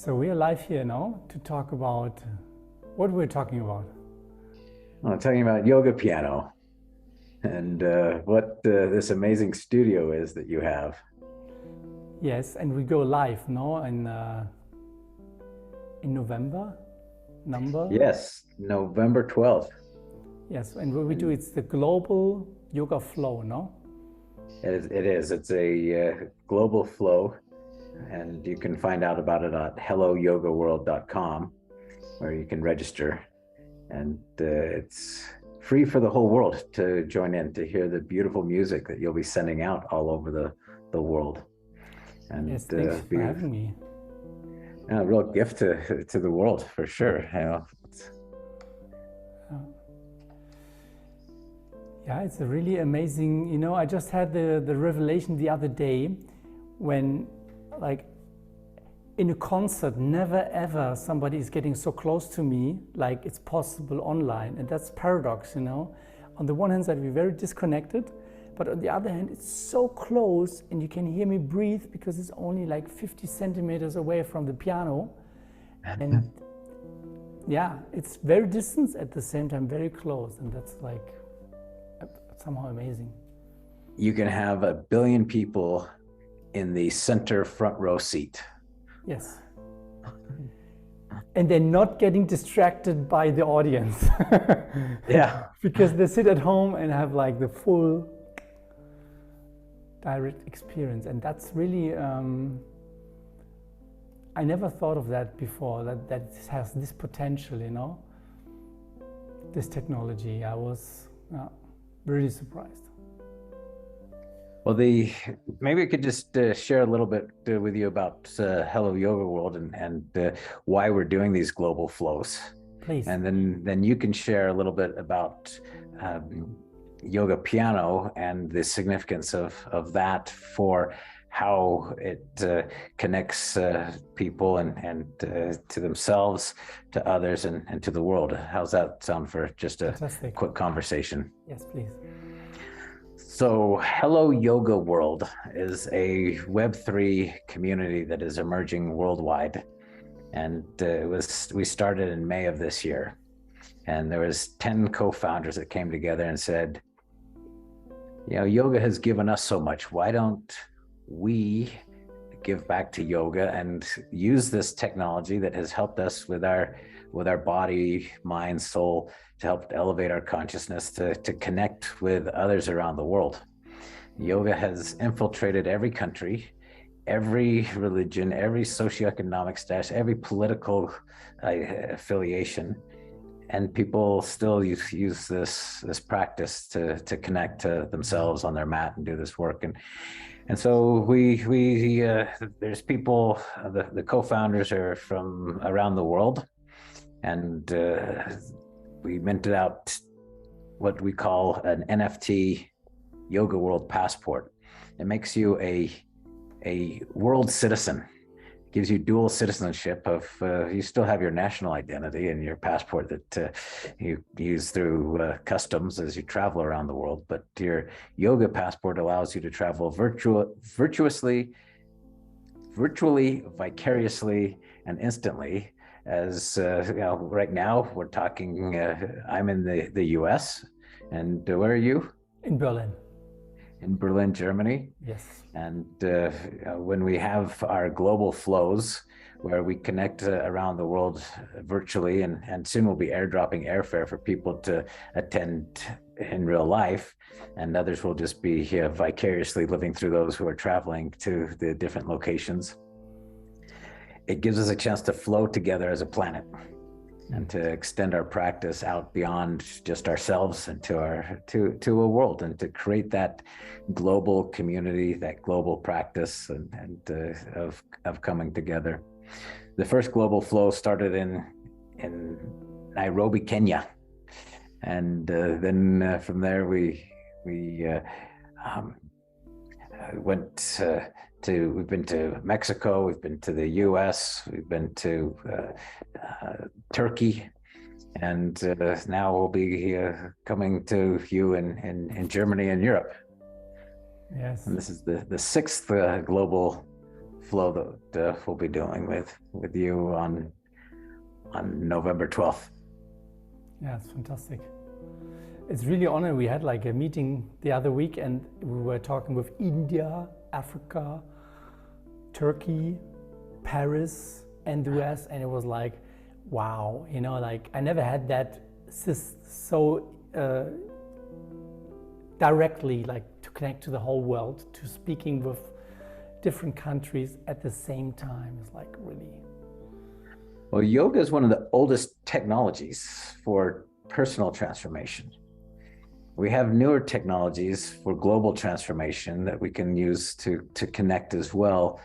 So we are live here now to talk about what we're talking about. I'm talking about yoga piano and what this amazing studio is that you have. Yes, and we go live now in November. Yes, November 12th. Yes, and what we do, it's the Global Yoga Flow, no? It is. It's a global flow, and you can find out about it at HōlloYogaWorld.com, where you can register. And it's free for the whole world to join in, to hear the beautiful music that you'll be sending out all over the world. And yes, thanks for having me. A real gift to the world, for sure. Yeah, it's a really amazing, I just had the revelation the other day when, like, in a concert, never ever somebody is getting so close to me like it's possible online. And that's paradox, On the one hand side, we're very disconnected, but on the other hand, it's so close and you can hear me breathe because it's only like 50 centimeters away from the piano. And yeah, it's very distant at the same time, very close. And that's like somehow amazing. You can have 1 billion people in the center front row seat. Yes. And they're not getting distracted by the audience. Yeah. Because they sit at home and have like the full direct experience. And that's really, I never thought of that before, that it has this potential, this technology. I was really surprised. Well, maybe we could just share a little bit with you about HōlloYogaWorld and why we're doing these global flows. Please. And then you can share a little bit about yoga piano and the significance of that for how it connects people and to themselves, to others, and to the world. How's that sound for just a Fantastic. Quick conversation? Yes, please. So HōlloYogaWorld is a Web3 community that is emerging worldwide. And we started in May of this year. And there was 10 co-founders that came together and said, yoga has given us so much. Why don't we give back to yoga and use this technology that has helped us with our body, mind, soul, to help elevate our consciousness, to connect with others around the world. Yoga has infiltrated every country, every religion, every socioeconomic status, every political affiliation, and people still use this practice to connect to themselves on their mat and do this work. And so there's people, the co-founders are from around the world, and we minted out what we call an NFT Yoga World Passport. It makes you a world citizen. It gives you dual citizenship of, you still have your national identity and your passport that you use through customs as you travel around the world, but your yoga passport allows you to travel virtually, vicariously, and instantly. As right now we're talking, I'm in the US, and where are you? In Berlin. In Berlin, Germany. Yes. And when we have our global flows where we connect around the world virtually, and soon we'll be airdropping airfare for people to attend in real life, and others will just be vicariously living through those who are traveling to the different locations. It gives us a chance to flow together as a planet and to extend our practice out beyond just ourselves and to a world, and to create that global community, that global practice and of coming together. The first global flow started in Nairobi, Kenya, and then from there we went we've been to Mexico, we've been to the US, we've been to Turkey, and now we'll be coming to you in Germany and Europe. Yes. And this is the sixth global flow that we'll be doing with you on November 12th. Yeah, it's fantastic. It's really honor. We had like a meeting the other week and we were talking with India, Africa, Turkey, Paris, and the US, and it was like, wow, you know, like I never had that so directly, like to connect to the whole world, to speaking with different countries at the same time. It's like really. Well, yoga is one of the oldest technologies for personal transformation. We have newer technologies for global transformation that we can use to connect as well,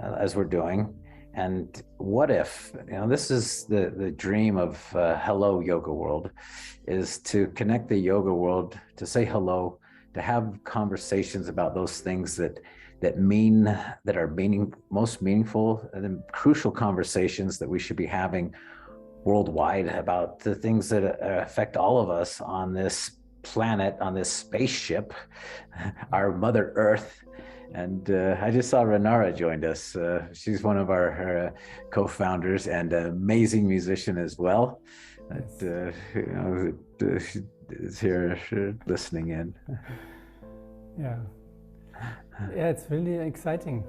as we're doing. And what if, you know, this is the dream of Hello Yoga World, is to connect the yoga world, to say hello, to have conversations about those things that are most meaningful and crucial conversations that we should be having worldwide about the things that affect all of us on this planet, on this spaceship, our Mother Earth. And I just saw Renara joined us. She's one of our co-founders and an amazing musician as well. You know, is here listening in. Yeah. Yeah, it's really exciting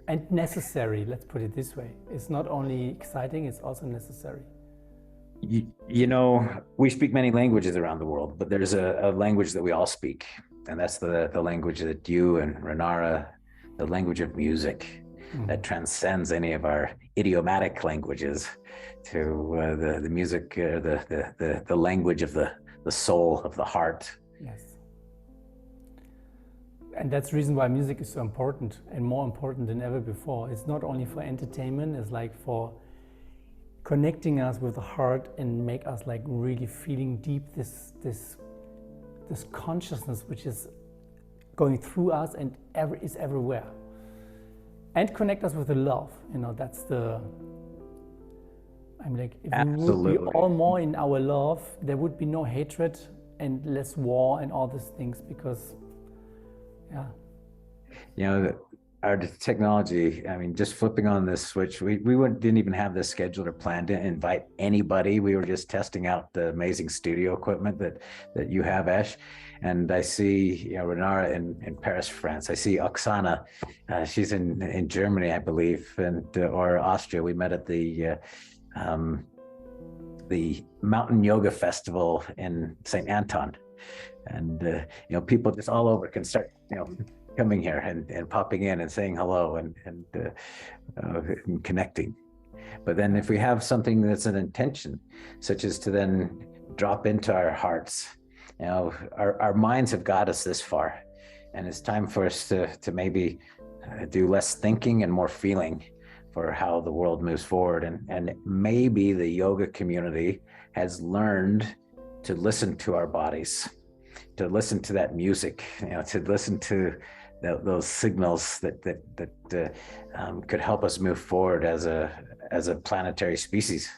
and necessary. Let's put it this way. It's not only exciting, it's also necessary. You know, we speak many languages around the world, but there's a language that we all speak, and that's the language that you and Renara, the language of music, that transcends any of our idiomatic languages to the music, the language of the soul, of the heart. Yes. And that's the reason why music is so important, and more important than ever before. It's not only for entertainment, it's like for connecting us with the heart and make us like really feeling deep this consciousness which is going through us and is everywhere. And connect us with the love. You know, that's the, I'm like, if Absolutely. we would be all more in our love, there would be no hatred and less war and all these things, because yeah. You know, our technology, I mean, just flipping on this switch, we didn't even have this scheduled or planned to invite anybody. We were just testing out the amazing studio equipment that you have, Esh. And I see, you know, Renara in Paris, France. I see Oksana, she's in Germany, I believe, and or Austria. We met at the Mountain Yoga Festival in St. Anton. And, you know, people just all over can start, you know, coming here and popping in and saying hello and connecting. But then if we have something that's an intention, such as to then drop into our hearts, you know, our minds have got us this far, and it's time for us to maybe do less thinking and more feeling for how the world moves forward. And maybe the yoga community has learned to listen to our bodies, to listen to that music, you know, to listen to those signals that could help us move forward as a planetary species,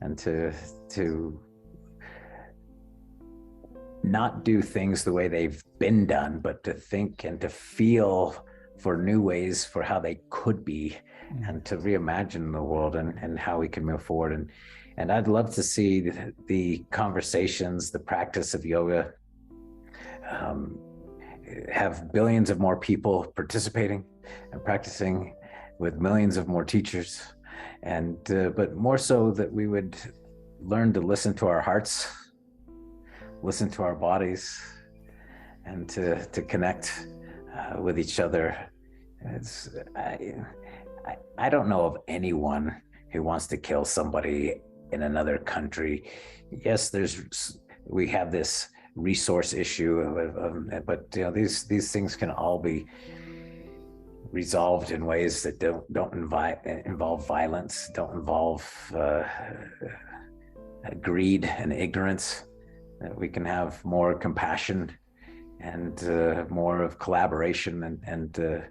and to not do things the way they've been done, but to think and to feel for new ways for how they could be, and to reimagine the world and how we can move forward. And I'd love to see the conversations, the practice of yoga, have billions of more people participating and practicing, with millions of more teachers, and but more so that we would learn to listen to our hearts, listen to our bodies, and to connect with each other. I don't know of anyone who wants to kill somebody in another country. Yes, we have this resource issue, but you know, these things can all be resolved in ways that don't involve violence, don't involve greed and ignorance. That we can have more compassion and more of collaboration, and you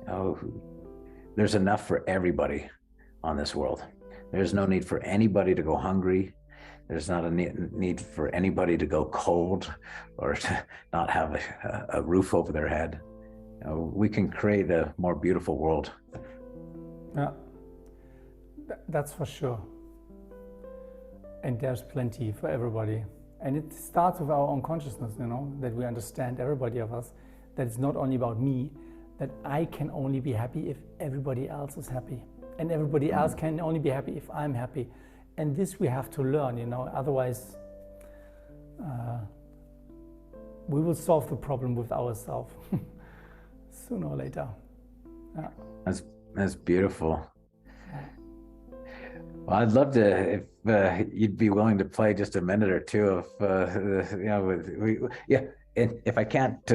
know, there's enough for everybody on this world. There's no need for anybody to go hungry. There's not a need for anybody to go cold or to not have a roof over their head. we can create a more beautiful world. Yeah, that's for sure. And there's plenty for everybody. And it starts with our own consciousness, you know, that we understand, everybody of us, that it's not only about me, that I can only be happy if everybody else is happy. And everybody else can only be happy if I'm happy. And this we have to learn, you know, otherwise we will solve the problem with ourselves sooner or later. Yeah. That's beautiful. Well, I'd love to, if you'd be willing to play just a minute or two of, you know, and if I can't,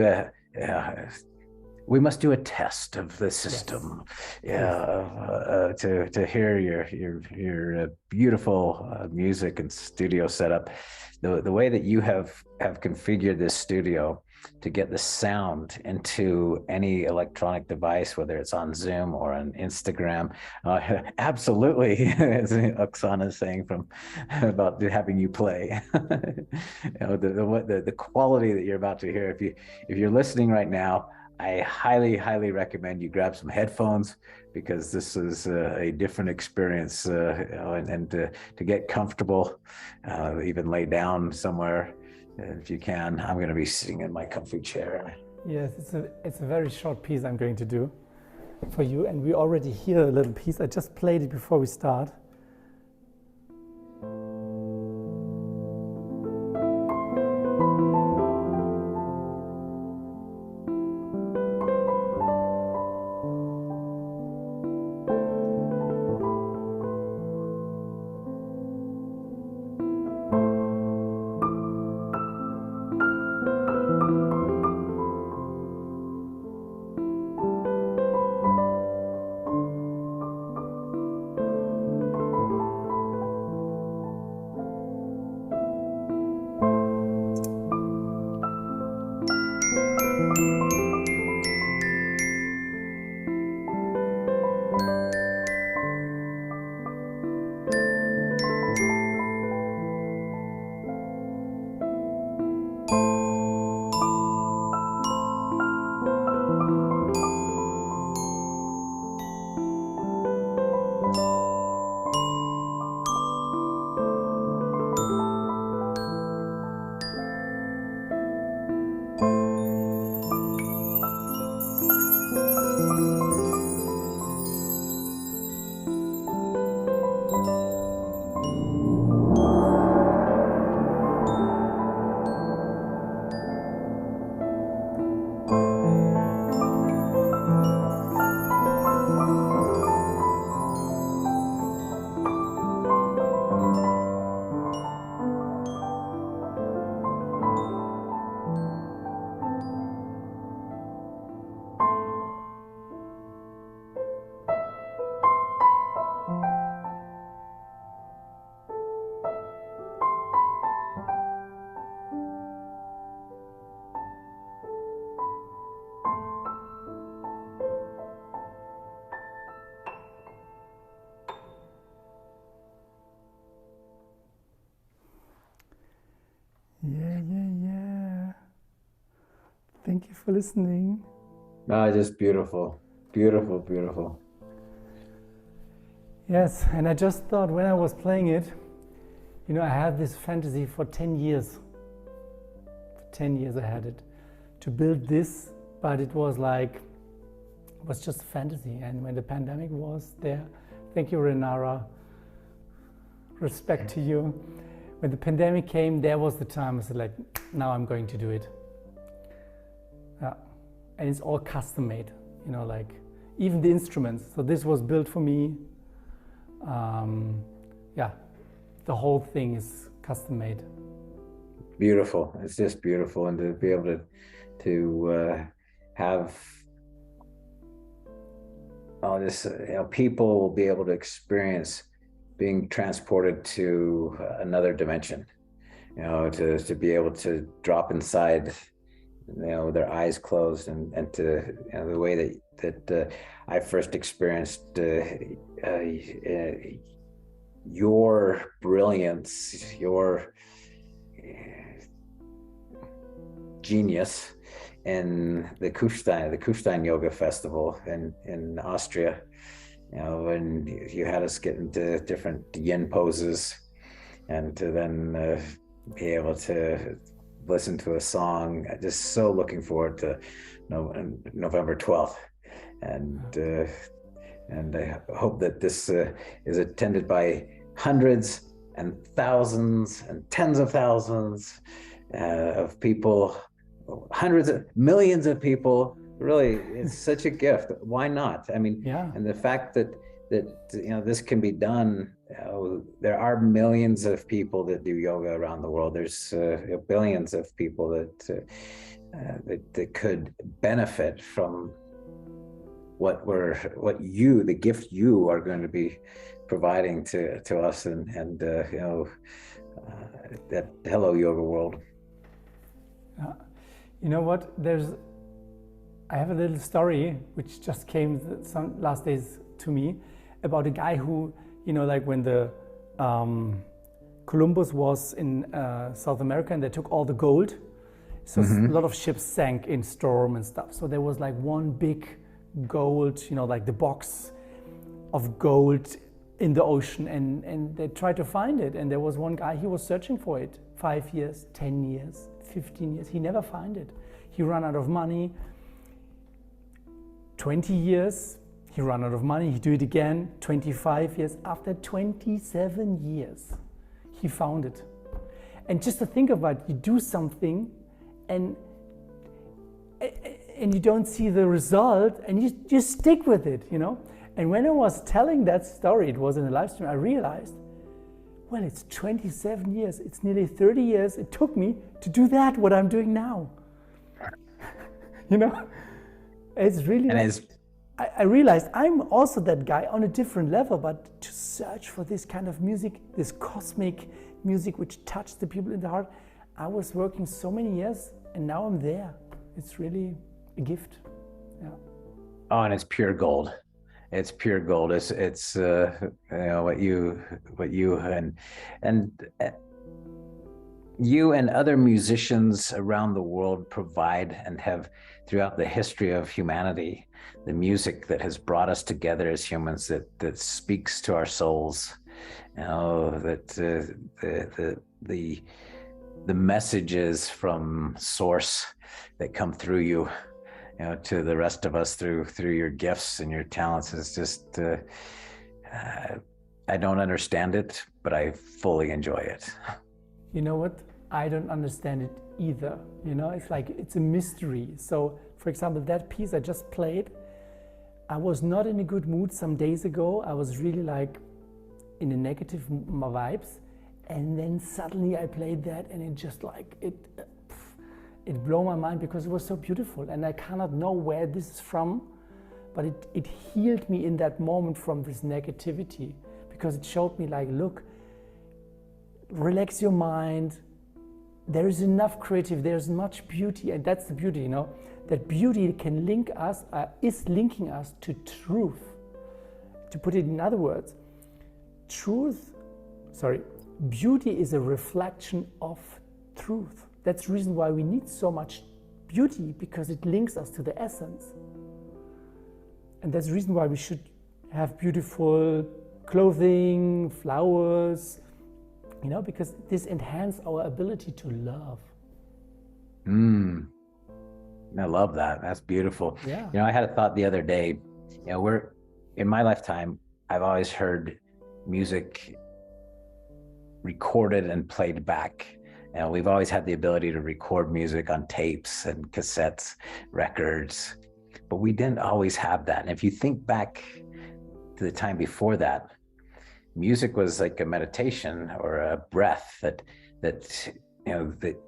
we must do a test of the system. Yes. To hear your beautiful music and studio setup, the way that you have configured this studio to get the sound into any electronic device, whether it's on Zoom or on Instagram. Absolutely, as Oksana is saying from about having you play. You know, the quality that you're about to hear. If you're listening right now, I highly recommend you grab some headphones, because this is a different experience, you know, and to get comfortable, even lay down somewhere. If you can. I'm going to be sitting in my comfy chair. Yes, it's a very short piece I'm going to do for you, and we already hear a little piece. I just played it before we start. Yeah. Thank you for listening. Just beautiful. Beautiful. Yes, and I just thought when I was playing it, you know, I had this fantasy for 10 years. For 10 years I had it, to build this, but it was just a fantasy. And when the pandemic was there, thank you, Renara, respect to you. When the pandemic came, there was the time I said, like, now I'm going to do it. And it's all custom made, you know, like even the instruments. So this was built for me. The whole thing is custom made. Beautiful. It's just beautiful, and to be able to have all this, you know, people will be able to experience being transported to another dimension, you know, to be able to drop inside, you know, their eyes closed, and to, you know, the way that I first experienced your brilliance, your genius, in the Kufstein Yoga Festival in Austria. When you had us get into different yin poses, and to then be able to listen to a song. Just so looking forward to November 12th, and I hope that this is attended by hundreds and thousands and tens of thousands of people, hundreds of millions of people. Really, it's such a gift. Why not? I mean, yeah. And the fact that this can be done. There are millions of people that do yoga around the world. There's billions of people that could benefit from the gift you are going to be providing to us, and that Hello Yoga World. You know what? I have a little story which just came some last days to me about a guy who, like when the Columbus was in South America and they took all the gold, so a lot of ships sank in storm and stuff. So there was like one big gold, like the box of gold in the ocean, and they tried to find it. And there was one guy, he was searching for it 5 years, 10 years, 15 years. He never found it. He ran out of money. 20 years, he ran out of money. He do it again. 25 years. After 27 years, he found it. And just to think about it, you do something and you don't see the result, and you just stick with it, And when I was telling that story, it was in a live stream, I realized, well, it's 27 years, it's nearly 30 years it took me to do that, what I'm doing now. It's really, I realized I'm also that guy on a different level, but to search for this kind of music, this cosmic music which touched the people in the heart, I was working so many years, and now I'm there. It's really a gift. Yeah. Oh, and it's pure gold. It's pure gold. It's what you and you and other musicians around the world provide and have throughout the history of humanity, the music that has brought us together as humans, that speaks to our souls. That the messages from source that come through you, to the rest of us through your gifts and your talents is just, I don't understand it, but I fully enjoy it. You know what? I don't understand it either. It's like, it's a mystery. So for example, that piece I just played, I was not in a good mood some days ago. I was really like in a negative vibes. And then suddenly I played that, and it just like, it blew my mind because it was so beautiful. And I cannot know where this is from, but it healed me in that moment from this negativity, because it showed me like, look, relax your mind. There is enough creative, there's much beauty, and that's the beauty, that beauty can link us, is linking us to truth. To put it in other words, beauty is a reflection of truth. That's the reason why we need so much beauty, because it links us to the essence. And that's the reason why we should have beautiful clothing, flowers, because this enhances our ability to love. I love that. That's beautiful. Yeah. I had a thought the other day, in my lifetime, I've always heard music recorded and played back. We've always had the ability to record music on tapes and cassettes, records, but we didn't always have that. And if you think back to the time before that, music was like a meditation or a breath that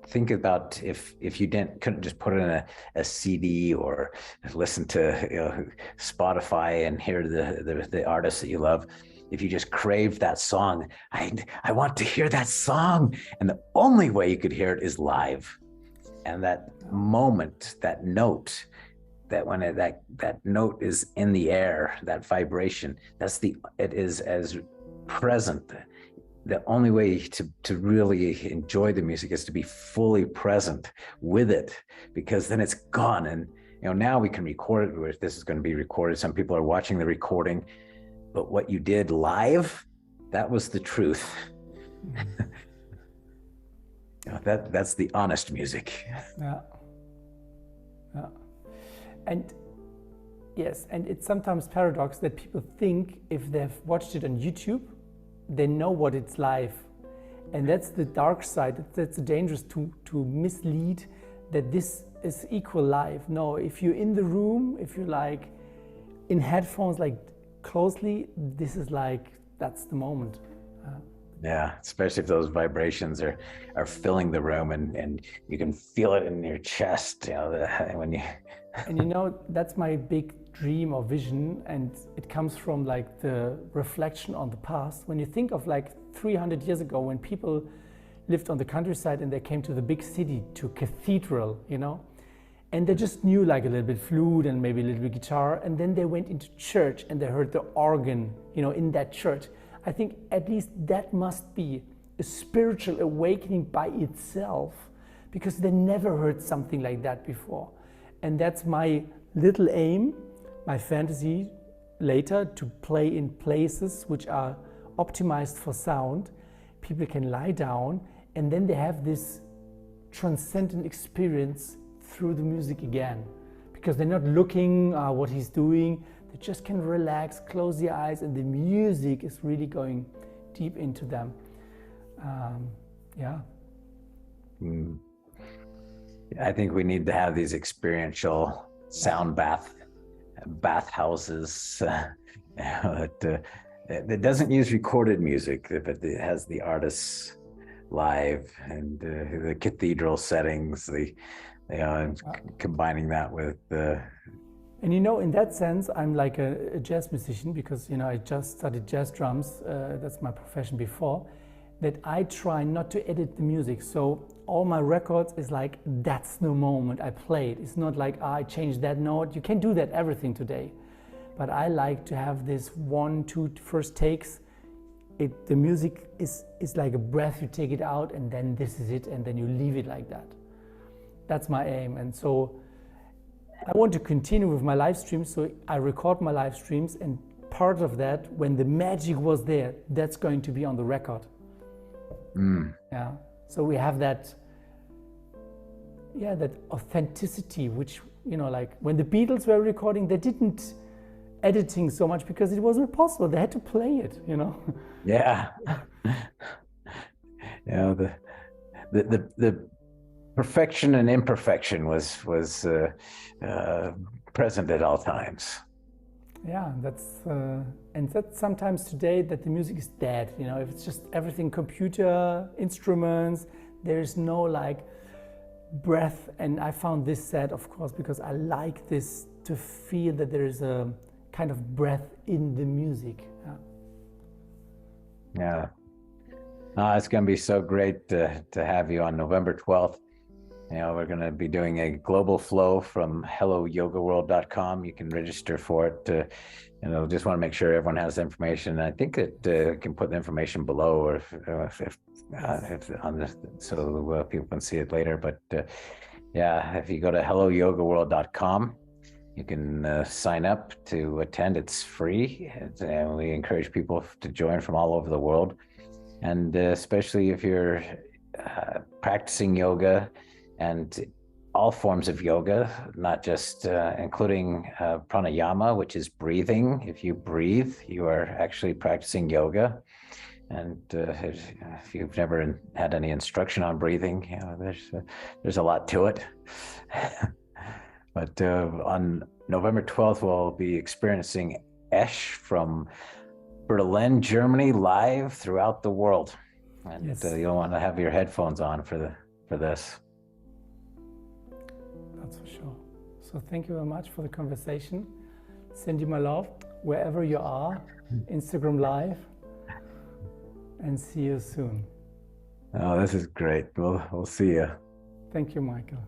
think about if you couldn't just put it in a CD or listen to Spotify and hear the artists that you love. If you just crave that song, I want to hear that song. And the only way you could hear it is live. And that moment, that note, that when that note is in the air, that vibration, it is as present the only way to really enjoy the music is to be fully present with it, because then it's gone. And now we can record it. This is going to be recorded. Some people are watching the recording, but what you did live, that was the truth. That's the honest music. Yeah. And yes, and it's sometimes paradox that people think if they've watched it on YouTube, they know what it's live. And that's the dark side. That's dangerous to mislead that this is equal live. No, if you're in the room, if you're like in headphones, like closely, this is like, that's the moment. Yeah, especially if those vibrations are filling the room and you can feel it in your chest, when you... And that's my big dream or vision, and it comes from like the reflection on the past. When you think of like 300 years ago, when people lived on the countryside and they came to the big city, to cathedral, and they just knew like a little bit flute and maybe a little bit guitar, and then they went into church and they heard the organ, in that church. I think at least that must be a spiritual awakening by itself, because they never heard something like that before. And that's my little aim, my fantasy later, to play in places which are optimized for sound. People can lie down and then they have this transcendent experience through the music again, because they're not looking what he's doing. They just can relax, close their eyes, and the music is really going deep into them. I think we need to have these experiential sound bathhouses that doesn't use recorded music, but it has the artists live and the cathedral settings, combining that with And in that sense, I'm like a jazz musician, because I just studied jazz drums. That's my profession before. That I try not to edit the music. So all my records is like, that's the moment I played. It's not like I changed that note. You can do that everything today. But I like to have this 1, 2 first takes. The music is like a breath. You take it out and then this is it, and then you leave it like that. That's my aim. And so I want to continue with my live streams. So I record my live streams, and part of that, when the magic was there, that's going to be on the record. Yeah. So we have that authenticity, which, like when the Beatles were recording, they didn't editing so much because it wasn't possible. They had to play it, Yeah. The perfection and imperfection was present at all times. Yeah, and that's sometimes today that the music is dead. If it's just everything computer, instruments, there's no like breath. And I found this sad, of course, because I like this to feel that there is a kind of breath in the music. Yeah. It's going to be so great to have you on November 12th. We're going to be doing a GlobalFlow from HۆnlloYogaWorld.com. You can register for it. Just want to make sure everyone has information. I think that can put the information below, or if on the, so people can see it later. But if you go to HۆnlloYogaWorld.com, you can sign up to attend. It's free, and we encourage people to join from all over the world. And especially if you're practicing yoga, and all forms of yoga, not just including pranayama, which is breathing. If you breathe, you are actually practicing yoga. And if you've never had any instruction on breathing, there's a lot to it. But on November 12th, we'll be experiencing Esh from Berlin, Germany, live throughout the world. And yes. You'll want to have your headphones on for this. That's for sure. So thank you very much for the conversation. Send you my love wherever you are, Instagram Live, and see you soon. Oh, this is great. We'll see you. Thank you, Michael.